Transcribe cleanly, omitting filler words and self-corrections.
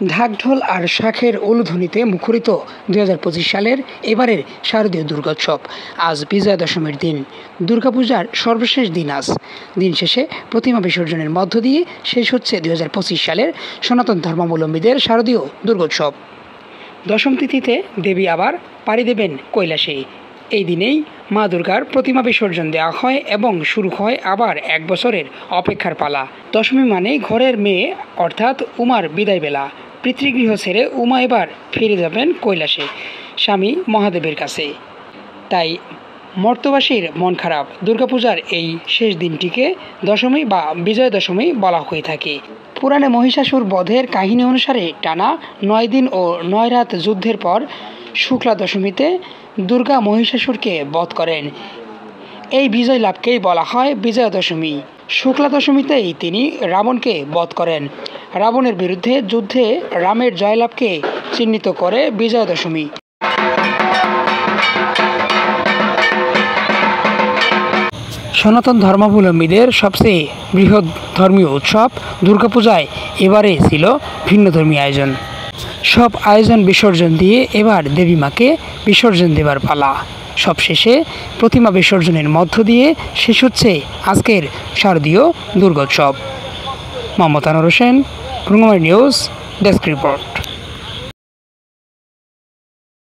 ঢাকঢোল আর শাঁখের উলুধ্বনিতে মুখরিত 2025 সালের এবারের শারদীয় দুর্গোৎসব। আজ বিজয়া দশমীর দিন, দুর্গাপূজার সর্বশেষ দিন। আজ দিন শেষে প্রতিমা বিসর্জনের মধ্য দিয়ে শেষ হচ্ছে 2025 সালের সনাতন ধর্মাবলম্বীদের শারদীয় দুর্গোৎসব। দশম তিথিতে দেবী আবার পাড়ি দেবেন কৈলাসে। এই দিনেই মা দুর্গার প্রতিমা বিসর্জন দেওয়া হয় এবং শুরু হয় আবার এক বছরের অপেক্ষার পালা। দশমী মানে ঘরের মেয়ে অর্থাৎ উমার বিদায় বেলা। পিতৃগৃহ ছেড়ে উমা এবার ফিরে যাবেন কৈলাসে, স্বামী মহাদেবের কাছে। তাই মর্তবাসীর মন খারাপ। দুর্গাপূজার এই শেষ দিনটিকে দশমী বা বিজয়া দশমী বলা হয়ে থাকে। পুরাণে মহিষাসুর বধের কাহিনী অনুসারে টানা 9 দিন ও 9 রাত যুদ্ধের পর শুক্লা দশমীতে দুর্গা মহিষাসুরকে বধ করেন। এই বিজয় লাভকেই বলা হয় বিজয়া দশমী। শুক্লা দশমীতেই তিনি রাবণকে বধ করেন। রাবণের বিরুদ্ধে যুদ্ধে রামের জয়লাভকে চিহ্নিত করে বিজয়া দশমী। সনাতন ধর্মাবলম্বীদের সবচেয়ে বৃহৎ ধর্মীয় উৎসব দুর্গাপূজায় এবারে ছিল ভিন্ন ধর্মী আয়োজন। সব আয়োজন বিসর্জন দিয়ে এবার দেবী মাকে বিসর্জন দেবার পালা। সবশেষে প্রতিমা বিসর্জনের মধ্য দিয়ে শেষ হচ্ছে আজকের শারদীয় Durgotsav. Mohammad Anwar Hossain, Rangamari news, desk report.